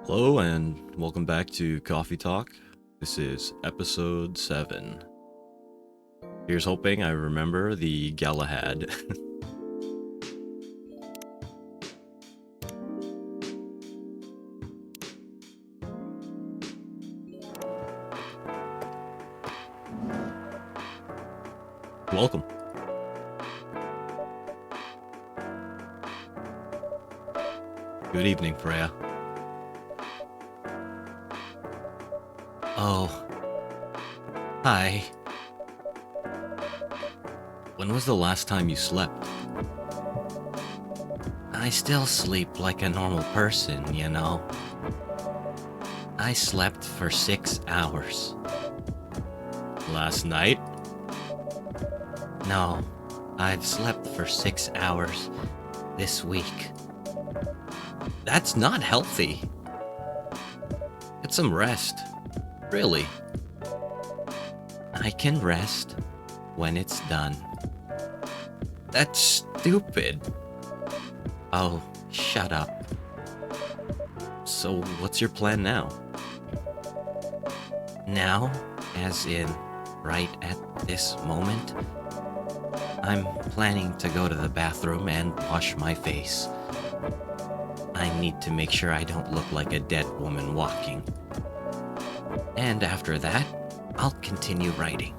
Hello and welcome back to Coffee Talk. This is episode 7. Here's hoping I remember the Galahad. Welcome. Good evening, Freya. Oh, hi. When was the last time you slept? I still sleep like a normal person, you know. I slept for 6 hours. Last night? No, I've slept for 6 hours this week. That's not healthy. Get some rest. Really. I can rest when it's done. That's stupid. Oh, shut up. So, what's your plan now? Now, as in right at this moment, I'm planning to go to the bathroom and wash my face. I need to make sure I don't look like a dead woman walking. And after that, I'll continue writing.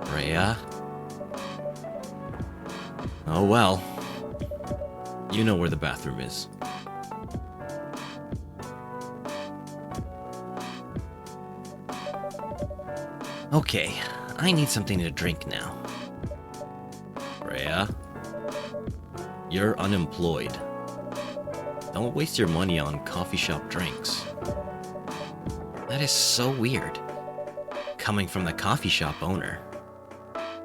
Freya? Oh well. You know where the bathroom is. Okay, I need something to drink now. Freya? You're unemployed. Don't waste your money on coffee shop drinks. That is so weird. Coming from the coffee shop owner.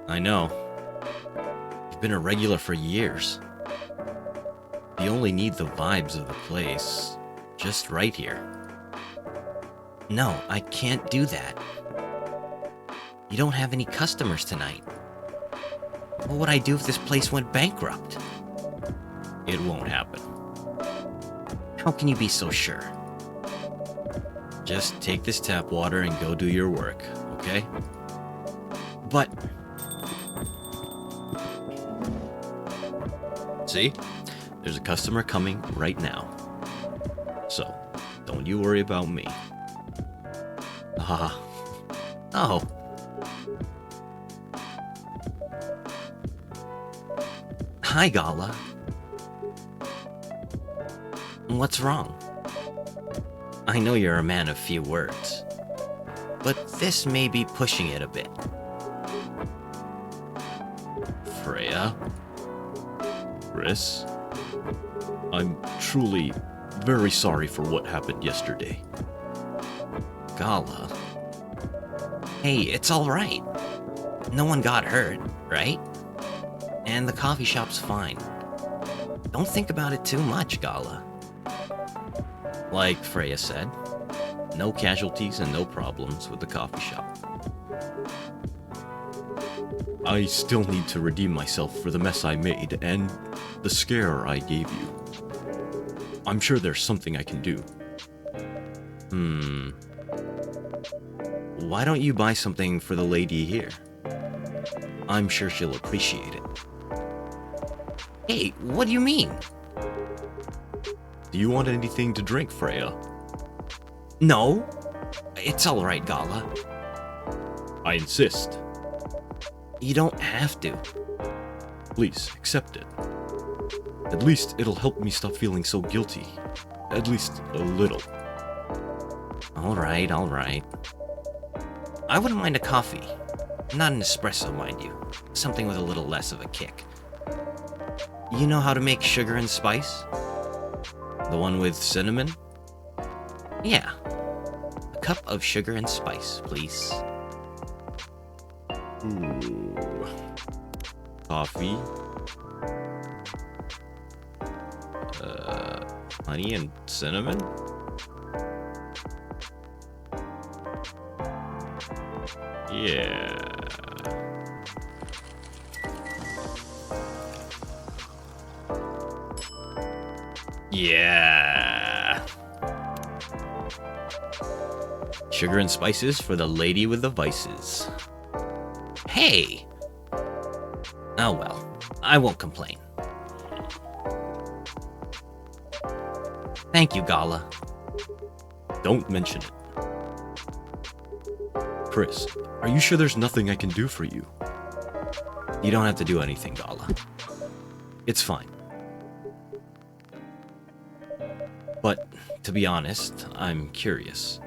I know. You've been a regular for years. You only need the vibes of the place. Just right here. No, I can't do that. You don't have any customers tonight. What would I do if this place went bankrupt? It won't happen. How can you be so sure? Just take this tap water and go do your work, okay? But... See? There's a customer coming right now. So, don't you worry about me. Ah. Oh. Hi, Gala. What's wrong? I know you're a man of few words, but this may be pushing it a bit. Freya? Chris? I'm truly very sorry for what happened yesterday. Gala? Hey, it's alright. No one got hurt, right? And the coffee shop's fine. Don't think about it too much, Gala. Like Freya said, no casualties and no problems with the coffee shop. I still need to redeem myself for the mess I made and the scare I gave you. I'm sure there's something I can do. Why don't you buy something for the lady here? I'm sure she'll appreciate it. Hey, what do you mean? Do you want anything to drink, Freya? No. It's alright, Gala. I insist. You don't have to. Please, accept it. At least it'll help me stop feeling so guilty. At least a little. Alright. I wouldn't mind a coffee. Not an espresso, mind you. Something with a little less of a kick. You know how to make sugar and spice? The one with cinnamon? Yeah. A cup of sugar and spice, please. Ooh. Coffee. Honey and cinnamon? Yeah. Yeah. Sugar and spices for the lady with the vices. Hey! Oh well, I won't complain. Thank you, Gala. Don't mention it. Chris, are you sure there's nothing I can do for you? You don't have to do anything, Gala. It's fine. But, to be honest, I'm curious.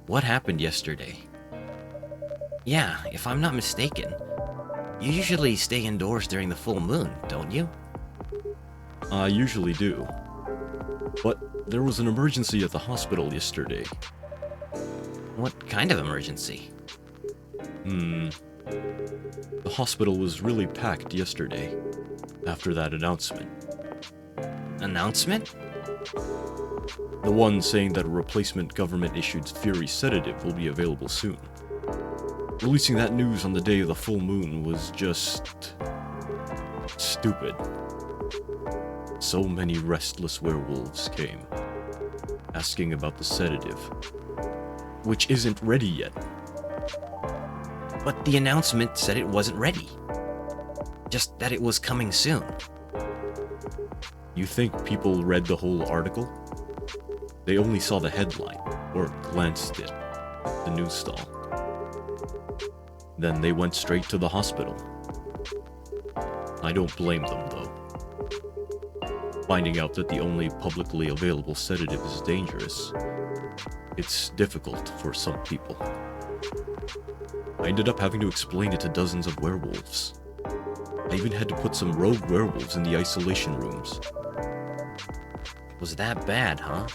What happened yesterday? Yeah, if I'm not mistaken, you usually stay indoors during the full moon, don't you? I usually do. But there was an emergency at the hospital yesterday. What kind of emergency? The hospital was really packed yesterday, after that announcement. Announcement? The one saying that a replacement government-issued Fury sedative will be available soon. Releasing that news on the day of the full moon was just... stupid. So many restless werewolves came, asking about the sedative, which isn't ready yet. But the announcement said it wasn't ready. Just that it was coming soon. You think people read the whole article? They only saw the headline, or glanced at the news stall. Then they went straight to the hospital. I don't blame them, though. Finding out that the only publicly available sedative is dangerous, it's difficult for some people. I ended up having to explain it to dozens of werewolves. I even had to put some rogue werewolves in the isolation rooms. Was that bad, huh?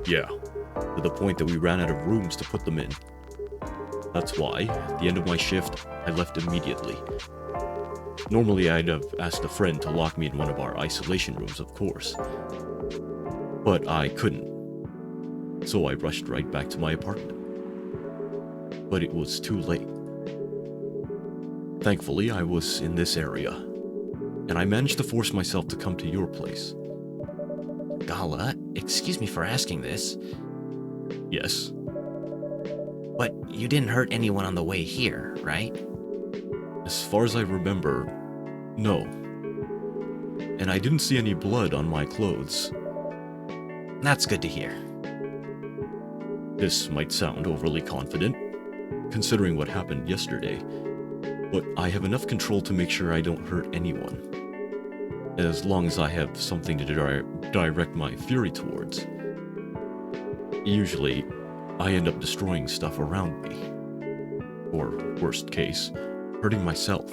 Yeah, to the point that we ran out of rooms to put them in. That's why, at the end of my shift, I left immediately. Normally I'd have asked a friend to lock me in one of our isolation rooms, of course. But I couldn't. So I rushed right back to my apartment. But it was too late. Thankfully, I was in this area, and I managed to force myself to come to your place. Gala, excuse me for asking this, Yes, but you didn't hurt anyone on the way here, right? as far as I remember, no. And I didn't see any blood on my clothes. That's good to hear. This might sound overly confident, considering what happened yesterday, but I have enough control to make sure I don't hurt anyone. As long as I have something to direct my fury towards. Usually, I end up destroying stuff around me. Or, worst case, hurting myself.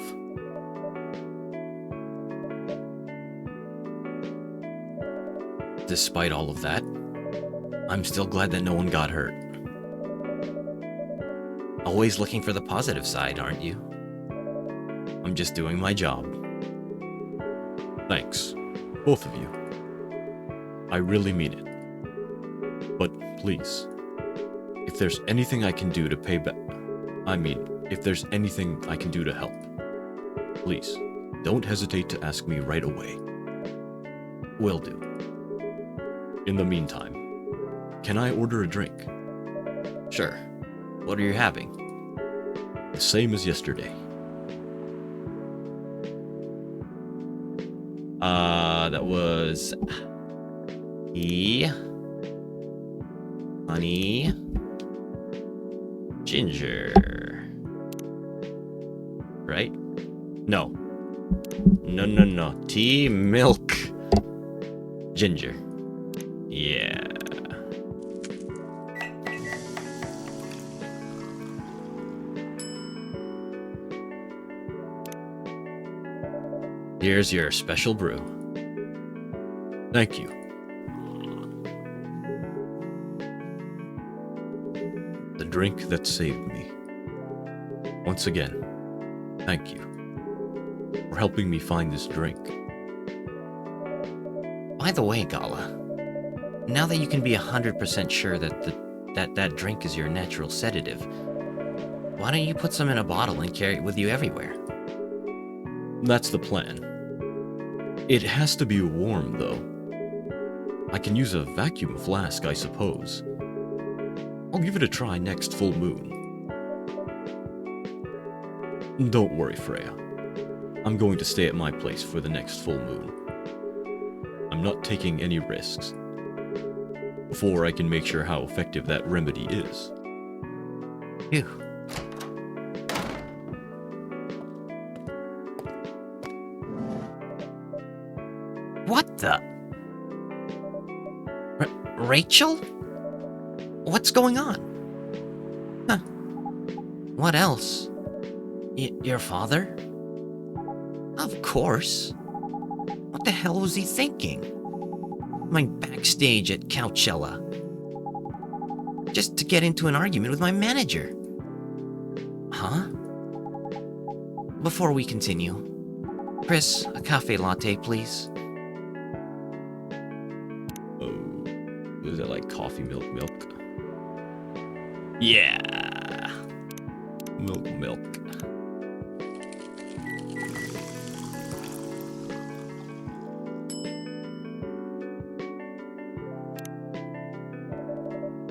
Despite all of that, I'm still glad that no one got hurt. Always looking for the positive side, aren't you? I'm just doing my job. Thanks, both of you. I really mean it. But please, if there's anything I can do to pay back, if there's anything I can do to help, please, don't hesitate to ask me right away. Will do. In the meantime, can I order a drink? Sure. What are you having? The same as yesterday. That was... honey... ginger... right? No. No. Tea, milk... ginger. Yeah. Here's your special brew. Thank you. The drink that saved me. Once again, thank you for helping me find this drink. By the way, Gala, now that you can be 100% sure that drink is your natural sedative, why don't you put some in a bottle and carry it with you everywhere? That's the plan. It has to be warm, though. I can use a vacuum flask, I suppose. I'll give it a try next full moon. Don't worry, Freya. I'm going to stay at my place for the next full moon. I'm not taking any risks. Before I can make sure how effective that remedy is. Phew. What the? Rachel? What's going on? Huh. What else? Your father? Of course. What the hell was he thinking? Going backstage at Coachella. Just to get into an argument with my manager. Huh? Before we continue, Chris, a cafe latte, please. Oh, is that like coffee milk? Yeah. Milk.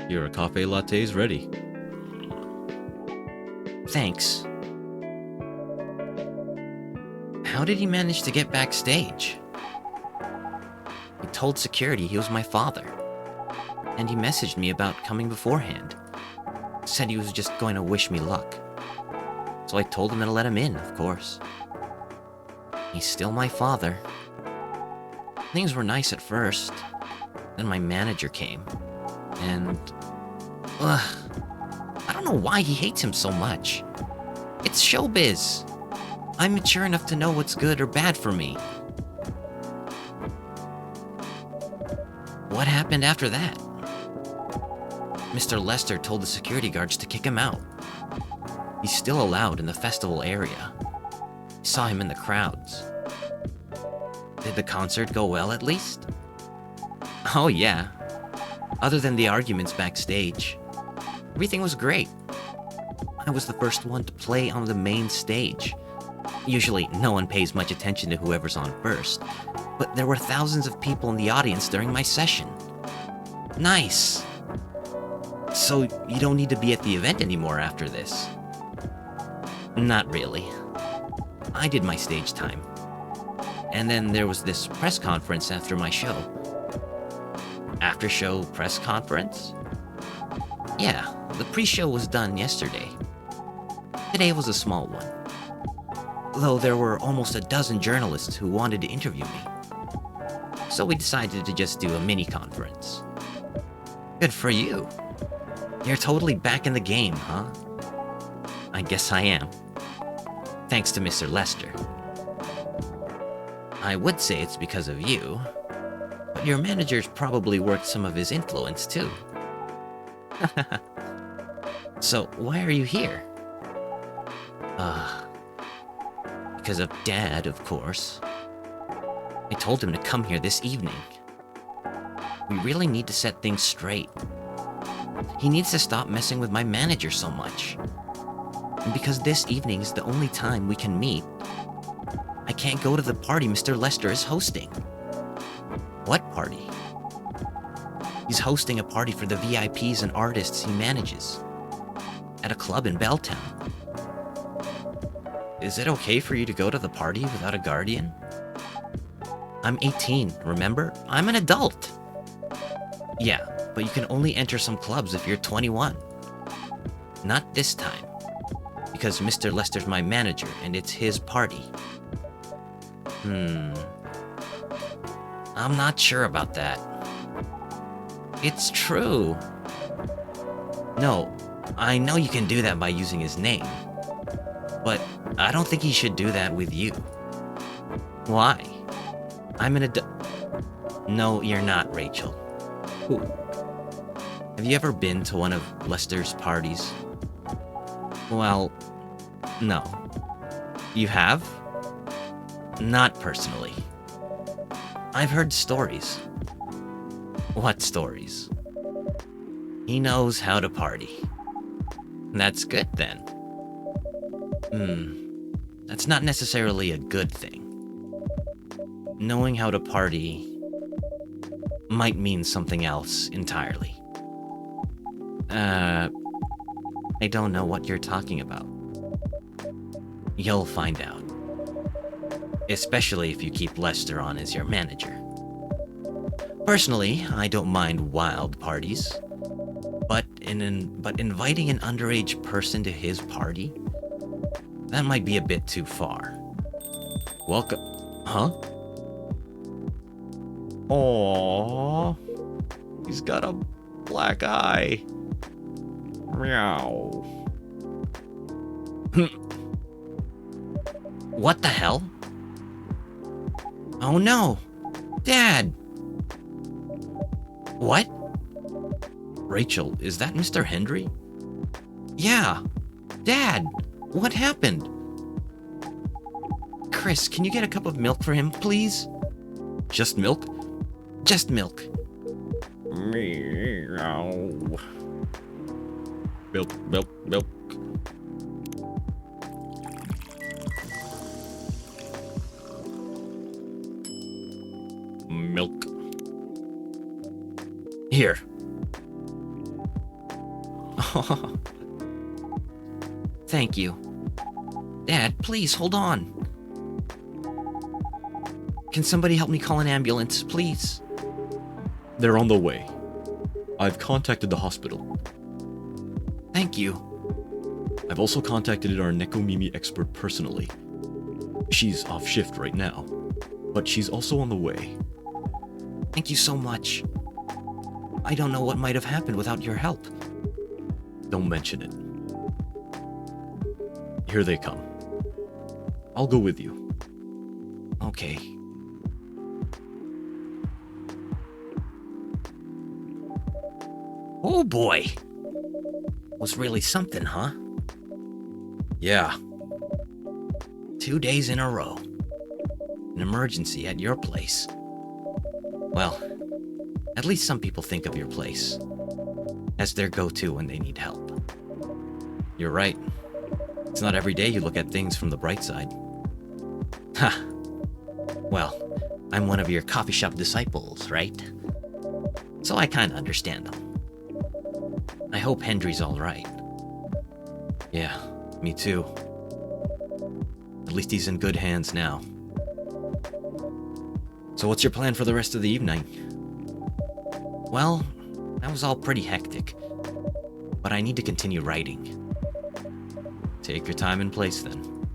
Your cafe latte is ready. Thanks. How did he manage to get backstage? He told security he was my father. And he messaged me about coming beforehand. Said he was just going to wish me luck. So I told him to let him in, of course. He's still my father. Things were nice at first. Then my manager came. And... I don't know why he hates him so much. It's showbiz. I'm mature enough to know what's good or bad for me. What happened after that? Mr. Lester told the security guards to kick him out. He's still allowed in the festival area. I saw him in the crowds. Did the concert go well, at least? Oh, yeah. Other than the arguments backstage, everything was great. I was the first one to play on the main stage. Usually, no one pays much attention to whoever's on first, but there were thousands of people in the audience during my session. Nice. So, you don't need to be at the event anymore after this? Not really. I did my stage time. And then there was this press conference after my show. After-show press conference? Yeah, the pre-show was done yesterday. Today was a small one. Though there were almost a dozen journalists who wanted to interview me. So we decided to just do a mini-conference. Good for you. You're totally back in the game, huh? I guess I am. Thanks to Mr. Lester. I would say it's because of you, but your manager's probably worked some of his influence too. So, why are you here? Because of Dad, of course. I told him to come here this evening. We really need to set things straight. He needs to stop messing with my manager so much. And because this evening is the only time we can meet, I can't go to the party Mr. Lester is hosting. What party? He's hosting a party for the VIPs and artists he manages. At a club in Belltown. Is it okay for you to go to the party without a guardian? I'm 18, remember? I'm an adult. Yeah, but you can only enter some clubs if you're 21. Not this time. Because Mr. Lester's my manager, and it's his party. I'm not sure about that. It's true. No, I know you can do that by using his name. But I don't think he should do that with you. Why? I'm an No, you're not, Rachel. Who? Have you ever been to one of Lester's parties? Well, no. You have? Not personally. I've heard stories. What stories? He knows how to party. That's good then. That's not necessarily a good thing. Knowing how to party might mean something else entirely. I don't know what you're talking about. You'll find out. Especially if you keep Lester on as your manager. Personally, I don't mind wild parties. But inviting an underage person to his party? That might be a bit too far. Welcome. Huh? Aww. He's got a black eye. Meow. What the hell? Oh no! Dad! What? Rachel, is that Mr. Hendry? Yeah. Dad! What happened? Chris, can you get a cup of milk for him, please? Just milk? Just milk. Meow. Milk, milk, milk. Milk. Here. Thank you. Dad, please, hold on. Can somebody help me call an ambulance, please? They're on the way. I've contacted the hospital. Thank you. I've also contacted our Nekomimi expert personally. She's off shift right now, but she's also on the way. Thank you so much. I don't know what might have happened without your help. Don't mention it. Here they come. I'll go with you. Okay. Oh boy. Was really something, huh? Yeah. 2 days in a row. An emergency at your place. Well, at least some people think of your place as their go-to when they need help. You're right. It's not every day you look at things from the bright side. Ha! Well, I'm one of your coffee shop disciples, right? So I kinda understand them. I hope Hendry's alright. Yeah, me too. At least he's in good hands now. So what's your plan for the rest of the evening? Well, that was all pretty hectic. But I need to continue writing. Take your time and place then.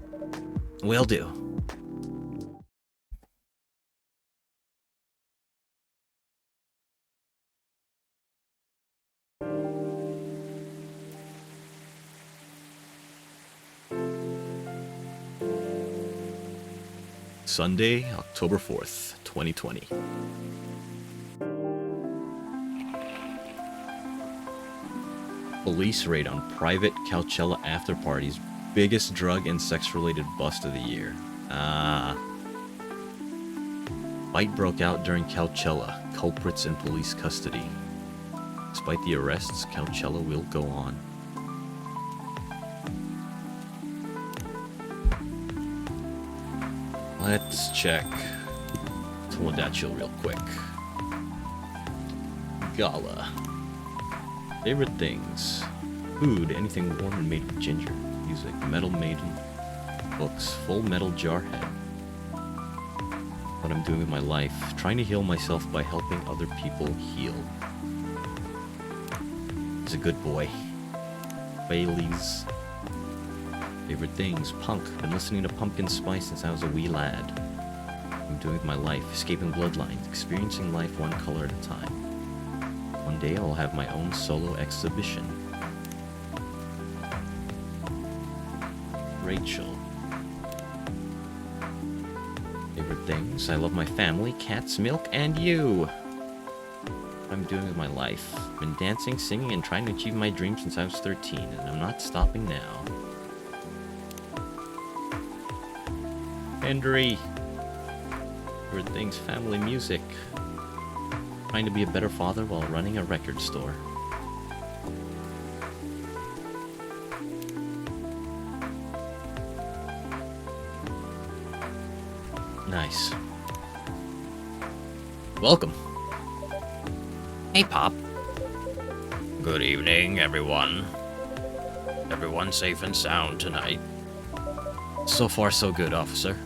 Will do. Sunday, October 4th, 2020. Police raid on private Coachella after party's biggest drug and sex-related bust of the year. Fight broke out during Coachella, culprits in police custody. Despite the arrests, Coachella will go on. Let's check Tomodachi real quick. Gala. Favorite things. Food, anything warm and made with ginger. Music, Metal Maiden. Books, Full Metal Jarhead. What I'm doing with my life. Trying to heal myself by helping other people heal. He's a good boy. Bailey's. Favorite things. Punk. Been listening to Pumpkin Spice since I was a wee lad. I'm doing with my life. Escaping bloodlines. Experiencing life one color at a time. One day I'll have my own solo exhibition. Rachel. Favorite things. I love my family, cats, milk, and you. What I'm doing with my life. Been dancing, singing, and trying to achieve my dreams since I was 13, and I'm not stopping now. Hendry. Favorite things, family, music. Trying to be a better father while running a record store. Nice. Welcome. Hey, Pop. Good evening, everyone. Everyone safe and sound tonight? So far, so good, officer.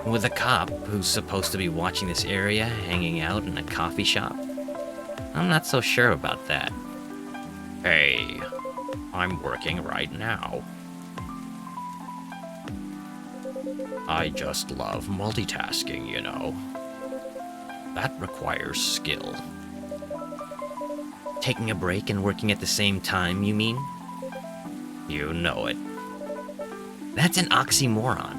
With a cop who's supposed to be watching this area hanging out in a coffee shop, I'm not so sure about that. Hey, I'm working right now. I just love multitasking, you know. That requires skill. Taking a break and working at the same time, you mean? You know it. That's an oxymoron.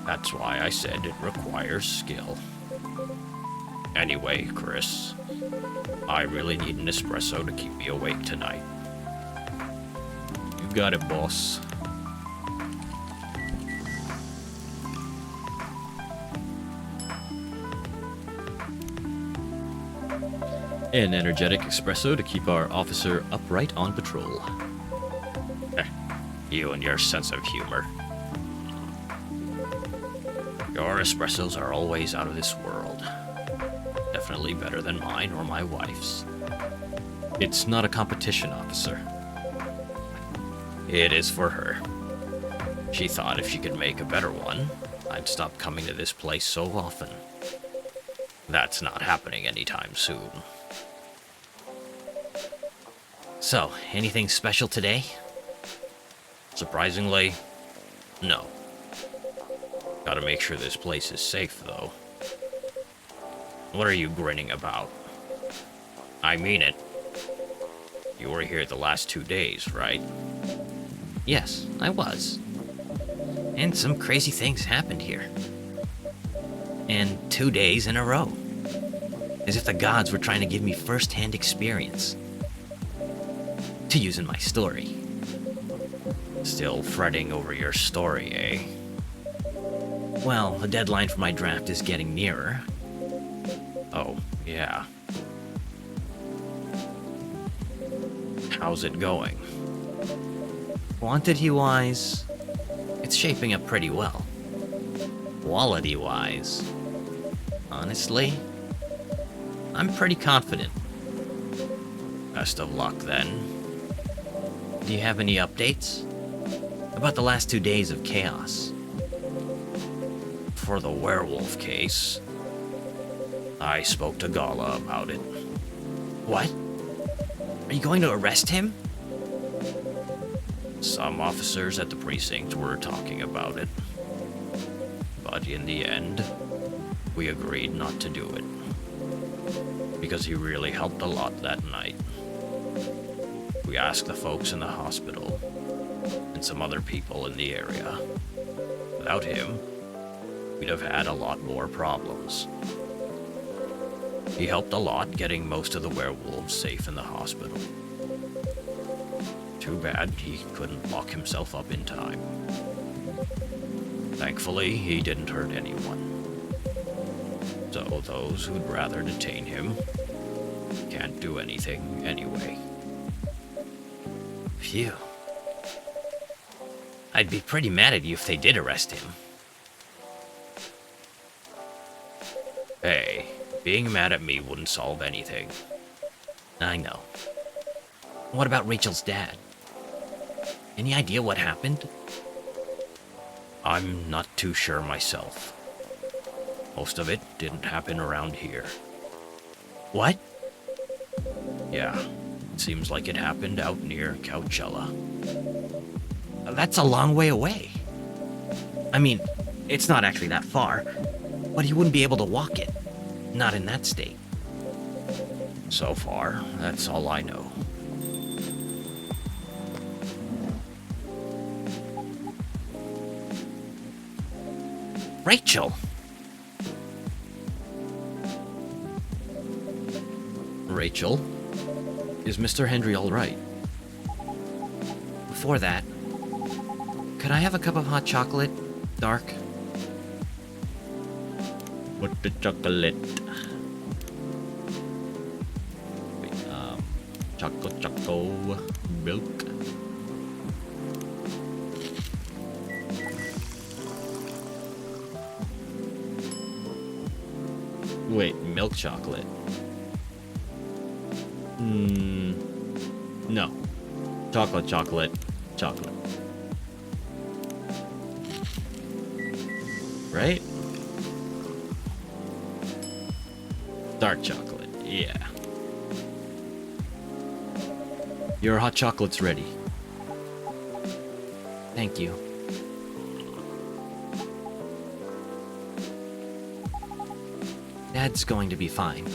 That's why I said it requires skill. Anyway, Chris, I really need an espresso to keep me awake tonight. You got it, boss. An energetic espresso to keep our officer upright on patrol. You and your sense of humor. Your espressos are always out of this world. Definitely better than mine or my wife's. It's not a competition, officer. It is for her. She thought if she could make a better one, I'd stop coming to this place so often. That's not happening anytime soon. So, anything special today? Surprisingly, no. Gotta make sure this place is safe, though. What are you grinning about? I mean it. You were here the last 2 days, right? Yes, I was. And some crazy things happened here. And 2 days in a row. As if the gods were trying to give me first-hand experience. To use in my story. Still fretting over your story, eh? Well, the deadline for my draft is getting nearer. Oh, yeah. How's it going? Quantity-wise, it's shaping up pretty well. Quality-wise, honestly, I'm pretty confident. Best of luck, then. Do you have any updates? About the last 2 days of chaos? For the werewolf case, I spoke to Gala about it. What? Are you going to arrest him? Some officers at the precinct were talking about it. But in the end, we agreed not to do it. Because he really helped a lot that night. We asked the folks in the hospital and some other people in the area. Without him, we'd have had a lot more problems. He helped a lot getting most of the werewolves safe in the hospital. Too bad he couldn't lock himself up in time. Thankfully, he didn't hurt anyone. So those who'd rather detain him can't do anything anyway. Phew. I'd be pretty mad at you if they did arrest him. Hey, being mad at me wouldn't solve anything. I know. What about Rachel's dad? Any idea what happened? I'm not too sure myself. Most of it didn't happen around here. What? Yeah, it seems like it happened out near Coachella. That's a long way away. I mean, it's not actually that far, but he wouldn't be able to walk it. Not in that state. So far, that's all I know. Rachel! Rachel? Is Mr. Henry all right? Before that, could I have a cup of hot chocolate? Dark? What the chocolate? Wait, choco, milk. Wait, milk chocolate. No. Chocolate, chocolate, chocolate. Right? Dark chocolate, yeah. Your hot chocolate's ready. Thank you. Dad's going to be fine.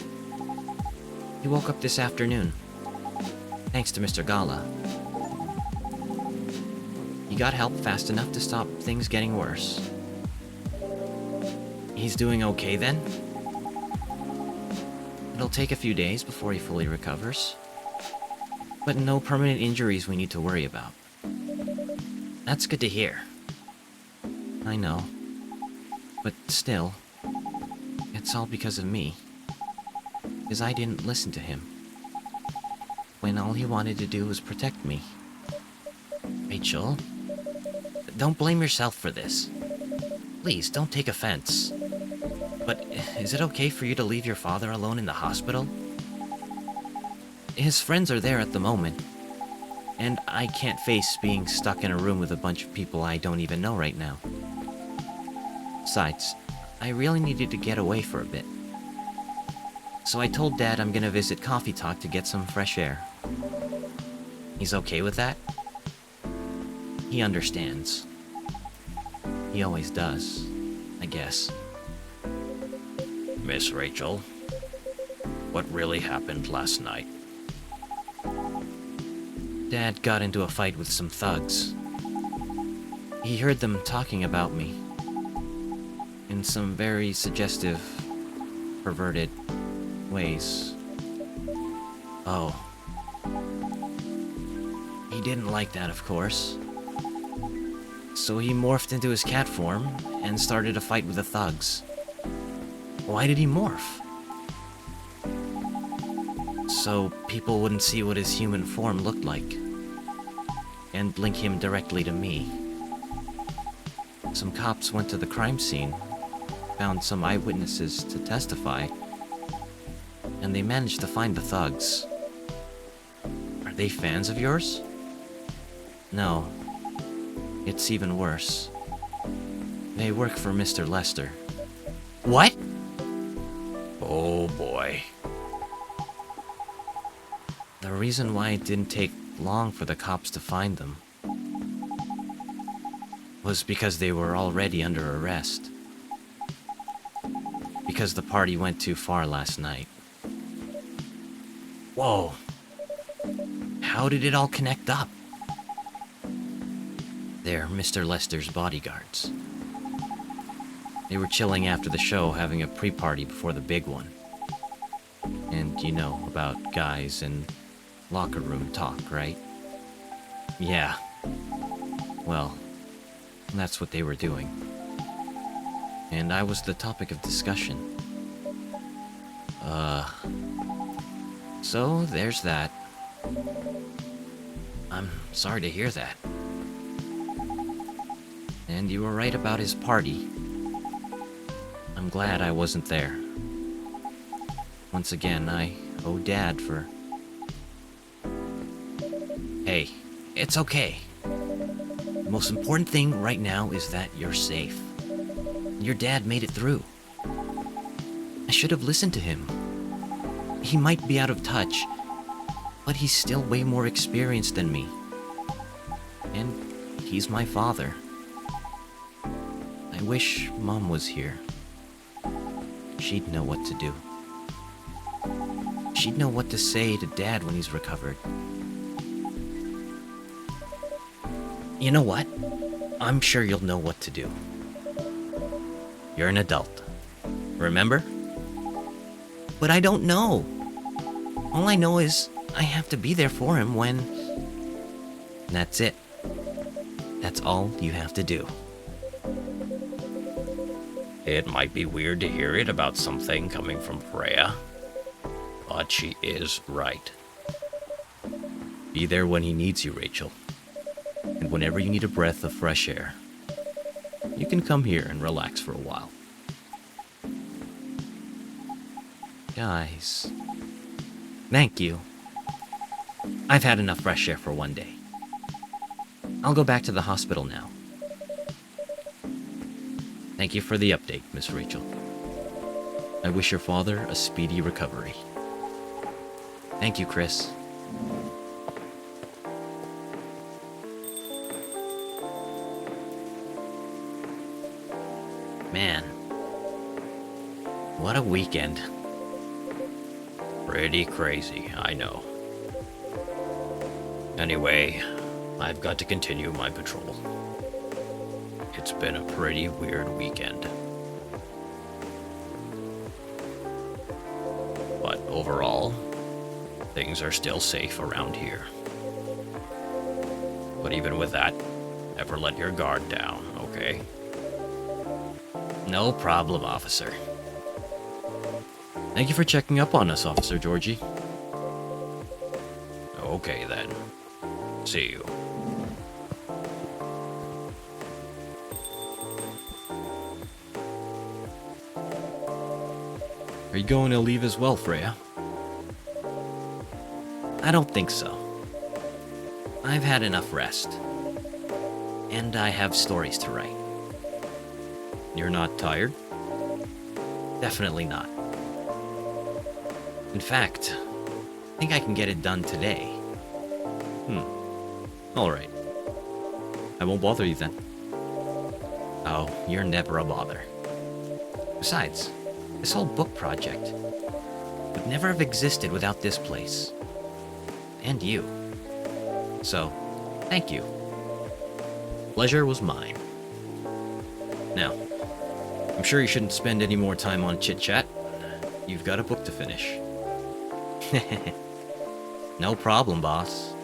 He woke up this afternoon, thanks to Mr. Gala. He got help fast enough to stop things getting worse. He's doing okay then? It'll take a few days before he fully recovers. But no permanent injuries we need to worry about. That's good to hear. I know. But still, it's all because of me. Because I didn't listen to him. When all he wanted to do was protect me. Rachel, don't blame yourself for this. Please, don't take offense. But is it okay for you to leave your father alone in the hospital? His friends are there at the moment, and I can't face being stuck in a room with a bunch of people I don't even know right now. Besides, I really needed to get away for a bit. So I told Dad I'm gonna visit Coffee Talk to get some fresh air. He's okay with that? He understands. He always does, I guess. Miss Rachel, what really happened last night? Dad got into a fight with some thugs. He heard them talking about me. In some very suggestive, perverted ways. Oh. He didn't like that, of course. So he morphed into his cat form and started a fight with the thugs. Why did he morph? So people wouldn't see what his human form looked like, and link him directly to me. Some cops went to the crime scene, found some eyewitnesses to testify, and they managed to find the thugs. Are they fans of yours? No. It's even worse. They work for Mr. Lester. What? Oh boy. The reason why it didn't take long for the cops to find them was because they were already under arrest. Because the party went too far last night. Whoa. How did it all connect up? They're Mr. Lester's bodyguards. They were chilling after the show, having a pre-party before the big one. And you know about guys and locker room talk, right? Yeah. Well, that's what they were doing. And I was the topic of discussion. So there's that. I'm sorry to hear that. And you were right about his party. I'm glad I wasn't there. Once again, I owe Dad for... Hey, it's okay. The most important thing right now is that you're safe. Your dad made it through. I should have listened to him. He might be out of touch, but he's still way more experienced than me. And he's my father. I wish Mom was here. She'd know what to do. She'd know what to say to Dad when he's recovered. You know what? I'm sure you'll know what to do. You're an adult. Remember? But I don't know. All I know is I have to be there for him when... That's it. That's all you have to do. It might be weird to hear it about something coming from Freya, but she is right. Be there when he needs you, Rachel. And whenever you need a breath of fresh air, you can come here and relax for a while. Guys, thank you. I've had enough fresh air for one day. I'll go back to the hospital now. Thank you for the update, Miss Rachel. I wish your father a speedy recovery. Thank you, Chris. Man, what a weekend. Pretty crazy, I know. Anyway, I've got to continue my patrol. It's been a pretty weird weekend. But overall, things are still safe around here. But even with that, never let your guard down, okay? No problem, officer. Thank you for checking up on us, Officer Georgie. Okay, then. See you. Are you going to leave as well, Freya? I don't think so. I've had enough rest. And I have stories to write. You're not tired? Definitely not. In fact, I think I can get it done today. Alright. I won't bother you then. Oh, you're never a bother. Besides, this whole book project would never have existed without this place. And you. So, thank you. Pleasure was mine. Now, I'm sure you shouldn't spend any more time on chit-chat. You've got a book to finish. No problem, boss.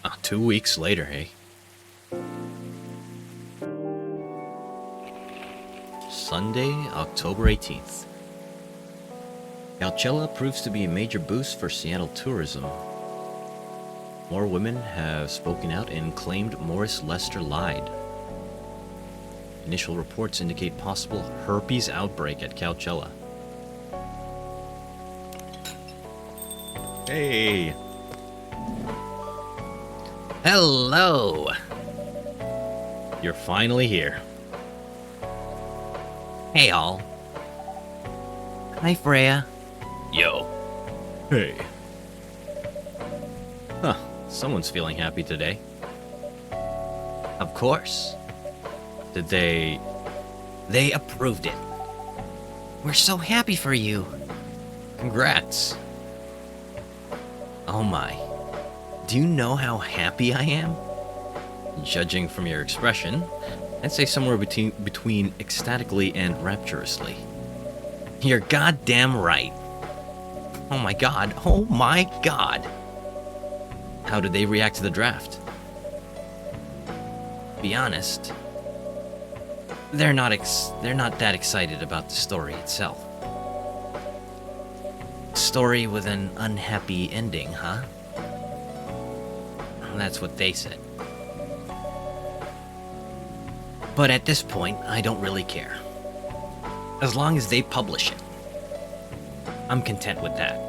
Ah, 2 weeks later, hey? Sunday, October 18th. Coachella proves to be a major boost for Seattle tourism. More women have spoken out and claimed Morris Lester lied. Initial reports indicate possible herpes outbreak at Coachella. Hey! Hello! You're finally here. Hey, all. Hi, Freya. Yo. Hey. Huh, someone's feeling happy today. Of course. Did they... They approved it. We're so happy for you. Congrats. Oh my. Do you know how happy I am? Judging from your expression, I'd say somewhere between ecstatically and rapturously. You're goddamn right. Oh my god. Oh my god. How did they react to the draft? Be honest, they're not that excited about the story itself. Story with an unhappy ending, huh? That's what they said. But at this point, I don't really care. As long as they publish it, I'm content with that.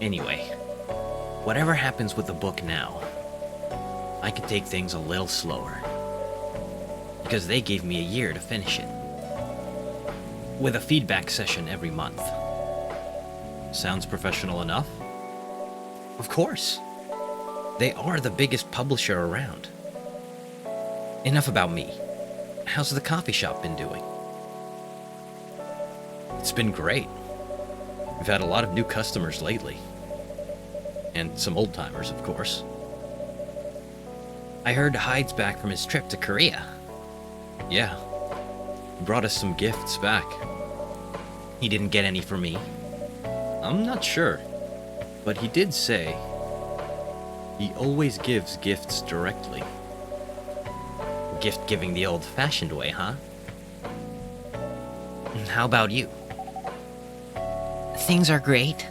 Anyway, whatever happens with the book now, I can take things a little slower. Because they gave me a year to finish it. With a feedback session every month. Sounds professional enough? Of course. They are the biggest publisher around. Enough about me. How's the coffee shop been doing? It's been great. We've had a lot of new customers lately. And some old-timers, of course. I heard Hyde's back from his trip to Korea. Yeah. He brought us some gifts back. He didn't get any for me. I'm not sure. But he did say he always gives gifts directly. Gift giving the old-fashioned way, huh? How about you? Things are great.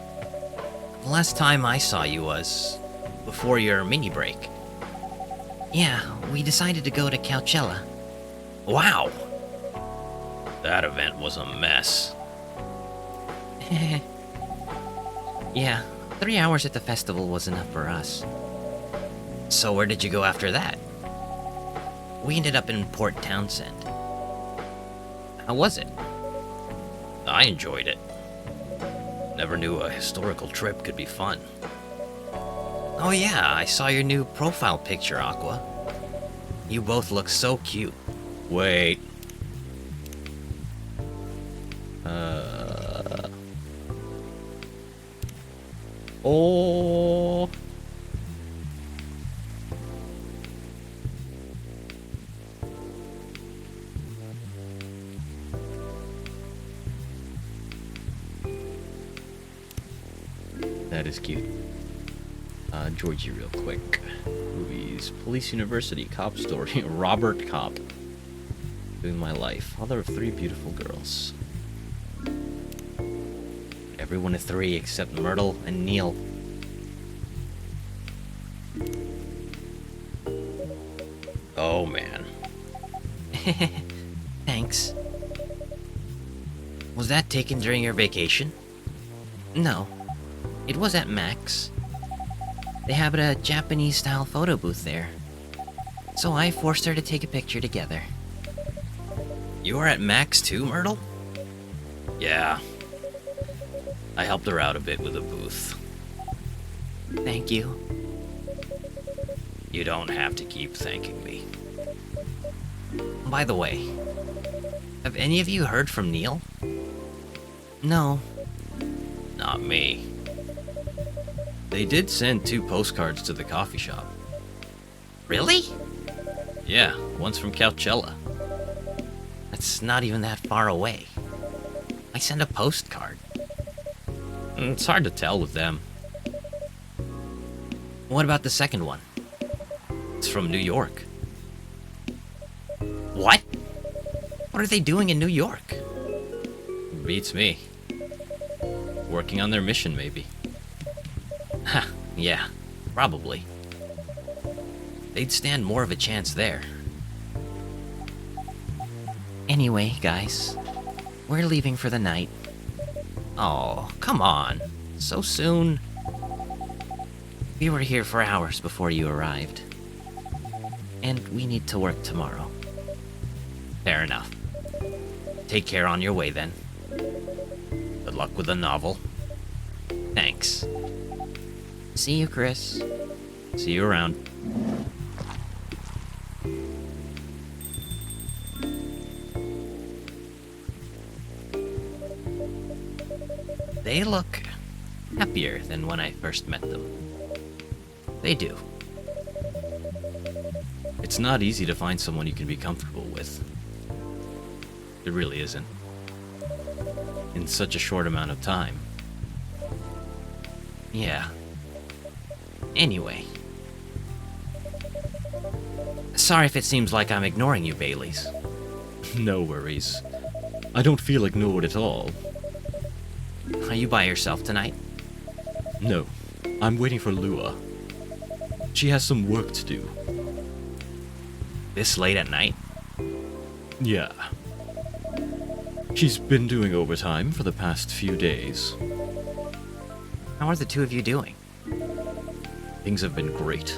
The last time I saw you was before your mini break. Yeah, we decided to go to Coachella. Wow! That event was a mess. Yeah, 3 hours at the festival was enough for us. So where did you go after that? We ended up in Port Townsend. How was it? I enjoyed it. Never knew a historical trip could be fun. Oh yeah, I saw your new profile picture, Aqua. You both look so cute. Wait. Oh. That is cute. Georgie, real quick. Movies. Police University. Cop Story. Robert Cop. Doing My Life. Mother of 3 beautiful girls. Everyone is 3 except Myrtle and Neil. Oh, man. Thanks. Was that taken during your vacation? No. It was at Max. They have a Japanese-style photo booth there. So I forced her to take a picture together. You were at Max too, Myrtle? Yeah. I helped her out a bit with the booth. Thank you. You don't have to keep thanking me. By the way, have any of you heard from Neil? No. Not me. They did send 2 postcards to the coffee shop. Really? Yeah, one's from Coachella. That's not even that far away. I sent a postcard. It's hard to tell with them. What about the second one? It's from New York. What? What are they doing in New York? Beats me. Working on their mission, maybe. Ha, yeah, probably. They'd stand more of a chance there. Anyway, guys, we're leaving for the night. Oh, come on. So soon? We were here for hours before you arrived. And we need to work tomorrow. Fair enough. Take care on your way then. Good luck with the novel. Thanks. See you, Chris. See you around. They look happier than when I first met them. They do. It's not easy to find someone you can be comfortable with. It really isn't. In such a short amount of time. Yeah. Anyway. Sorry if it seems like I'm ignoring you, Baileys. No worries. I don't feel ignored at all. Are you by yourself tonight? No, I'm waiting for Lua. She has some work to do. This late at night? Yeah. She's been doing overtime for the past few days. How are the two of you doing? Things have been great.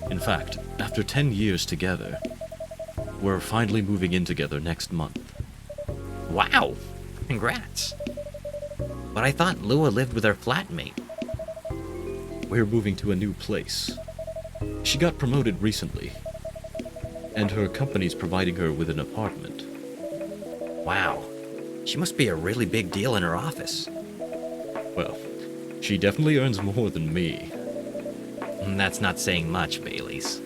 In fact, after 10 years together, we're finally moving in together next month. Wow! Congrats. But I thought Lua lived with her flatmate. We're moving to a new place. She got promoted recently, and her company's providing her with an apartment. Wow. She must be a really big deal in her office. Well, she definitely earns more than me. That's not saying much, Baileys.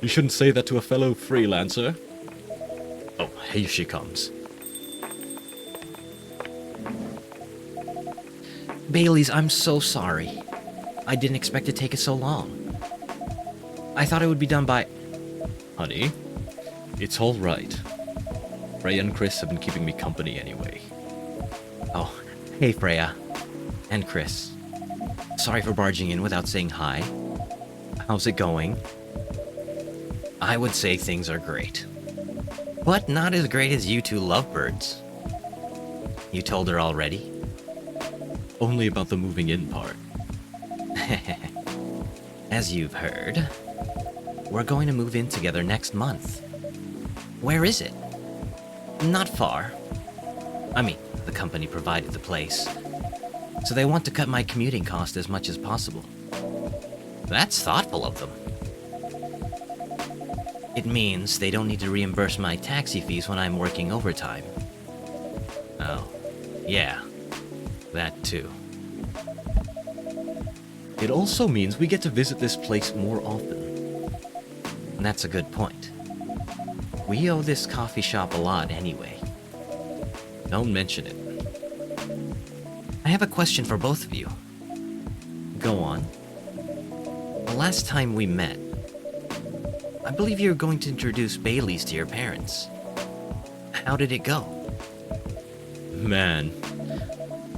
You shouldn't say that to a fellow freelancer. Oh, here she comes. Baileys, I'm so sorry. I didn't expect it to take us so long. I thought it would be done by... Honey, it's all right. Ray and Chris have been keeping me company anyway. Oh, hey Freya. And Chris. Sorry for barging in without saying hi. How's it going? I would say things are great. But not as great as you two lovebirds. You told her already? Only about the moving in part. As you've heard, we're going to move in together next month. Where is it? Not far. I mean, the company provided the place, so they want to cut my commuting cost as much as possible. That's thoughtful of them. It means they don't need to reimburse my taxi fees when I'm working overtime. Oh, yeah, that too. It also means we get to visit this place more often. That's a good point. We owe this coffee shop a lot anyway. Don't mention it. I have a question for both of you. Go on. The last time we met, I believe you were going to introduce Bailey's to your parents. How did it go? Man,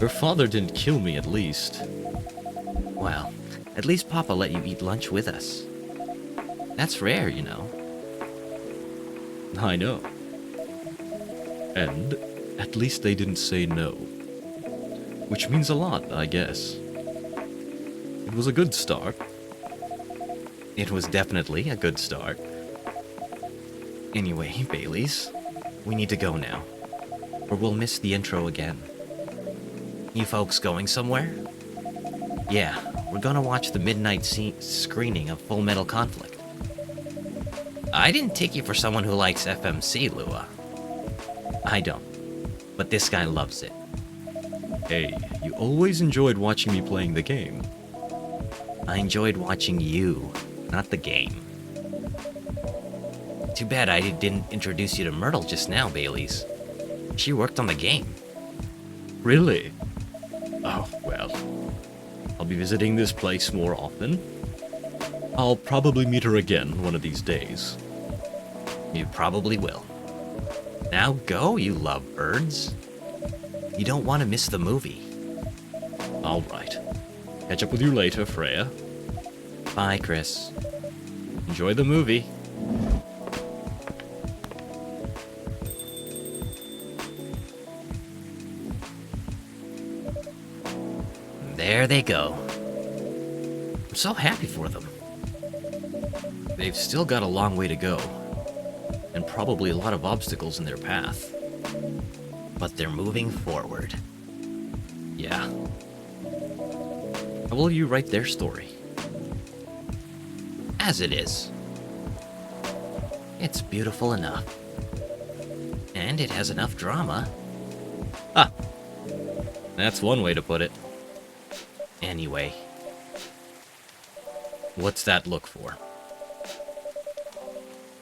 her father didn't kill me at least. Well, at least Papa let you eat lunch with us. That's rare, you know. I know. And at least they didn't say no. Which means a lot, I guess. It was a good start. It was definitely a good start. Anyway, Bailey's, we need to go now, or we'll miss the intro again. You folks going somewhere? Yeah, we're gonna watch the midnight screening of Full Metal Conflict. I didn't take you for someone who likes FMC, Lua. I don't, but this guy loves it. Hey, you always enjoyed watching me playing the game. I enjoyed watching you, not the game. Too bad I didn't introduce you to Myrtle just now, Bailey's. She worked on the game. Really? Oh, well. I'll be visiting this place more often. I'll probably meet her again one of these days. You probably will. Now go, you lovebirds. You don't want to miss the movie. Alright. Catch up with you later, Freya. Bye, Chris. Enjoy the movie. There they go. I'm so happy for them. They've still got a long way to go, and probably a lot of obstacles in their path. But they're moving forward. Yeah. How will you write their story? As it is. It's beautiful enough. And it has enough drama. Ah! That's one way to put it. Anyway. What's that look for?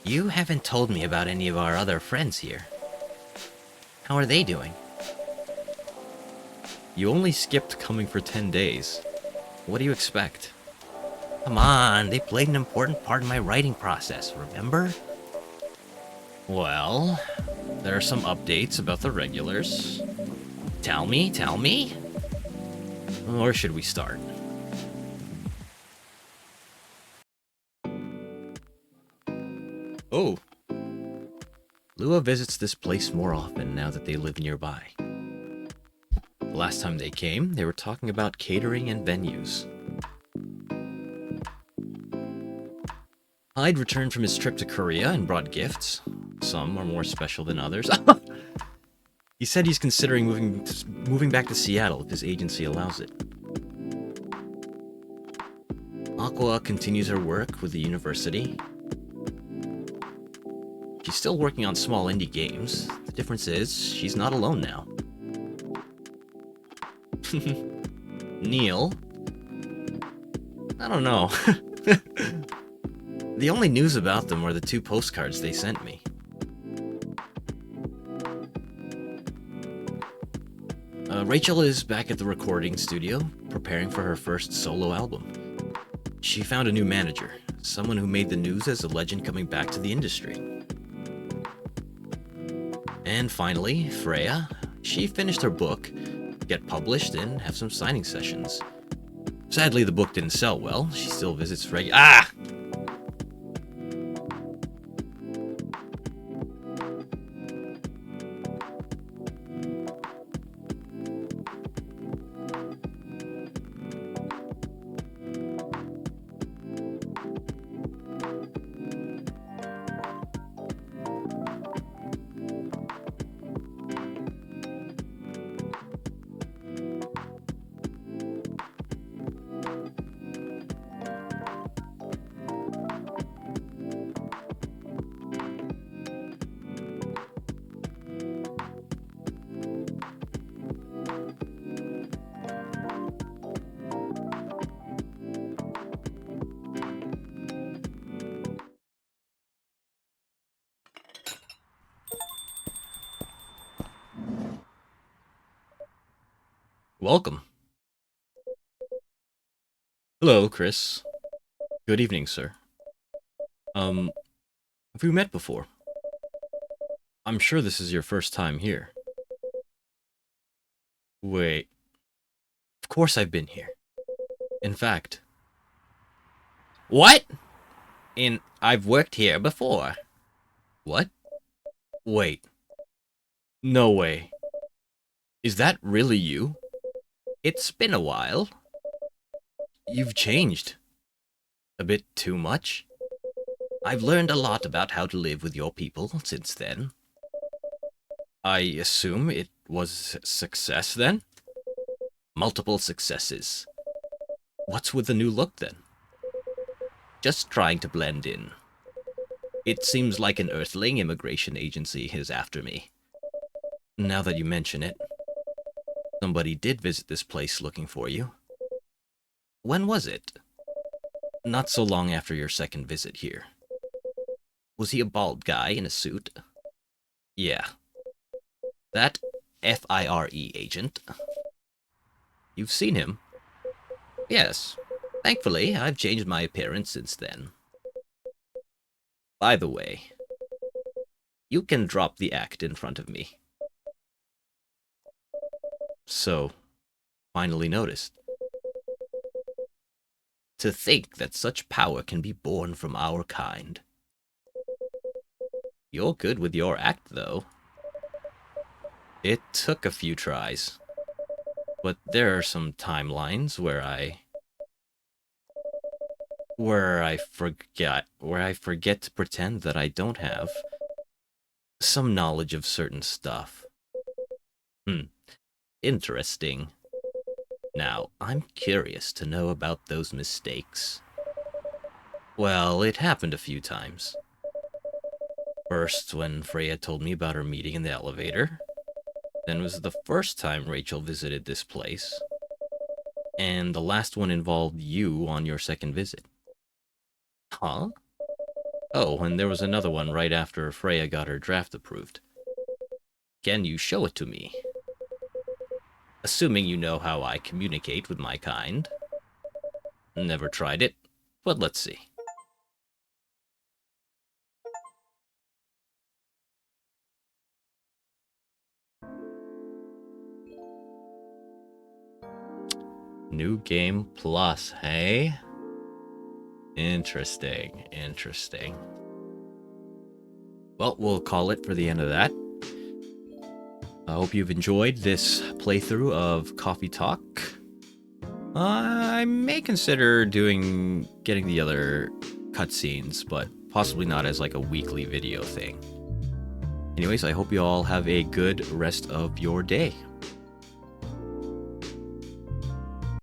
You haven't told me about any of our other friends here. How are they doing? You only skipped coming for 10 days. What do you expect? Come on, they played an important part in my writing process, remember? Well, there are some updates about the regulars. Tell me? Or should we start? Oh. Lua visits this place more often now that they live nearby. The last time they came, they were talking about catering and venues. Hyde returned from his trip to Korea and brought gifts. Some are more special than others. He said he's considering moving back to Seattle if his agency allows it. Aqua continues her work with the university. She's still working on small indie games. The difference is, she's not alone now. Neil? I don't know. The only news about them were the 2 postcards they sent me. Rachel is back at the recording studio, preparing for her first solo album. She found a new manager, someone who made the news as a legend coming back to the industry. And finally, Freya. She finished her book get published and have some signing sessions. Sadly, the book didn't sell well. She still visits Ah! Welcome. Hello, Chris. Good evening, sir. Have we met before? I'm sure this is your first time here. Wait. Of course I've been here. In fact... What? I've worked here before. What? Wait. No way. Is that really you? It's been a while. You've changed. A bit too much? I've learned a lot about how to live with your people since then. I assume it was a success then? Multiple successes. What's with the new look then? Just trying to blend in. It seems like an Earthling immigration agency is after me. Now that you mention it, somebody did visit this place looking for you. When was it? Not so long after your second visit here. Was he a bald guy in a suit? Yeah. That FIRE agent. You've seen him? Yes. Thankfully, I've changed my appearance since then. By the way, you can drop the act in front of me. So, finally noticed. To think that such power can be born from our kind. You're good with your act, though. It took a few tries. But there are some timelines where I forget to pretend that I don't have some knowledge of certain stuff. Interesting. Now, I'm curious to know about those mistakes. Well, it happened a few times. First, when Freya told me about her meeting in the elevator. Then was the first time Rachel visited this place. And the last one involved you on your second visit. Huh? Oh, and there was another one right after Freya got her draft approved. Can you show it to me? Assuming you know how I communicate with my kind. Never tried it, but let's see. New game plus, hey? Interesting, interesting. Well, we'll call it for the end of that. I hope you've enjoyed this playthrough of Coffee Talk. I may consider getting the other cutscenes, but possibly not as like a weekly video thing. Anyways, I hope you all have a good rest of your day.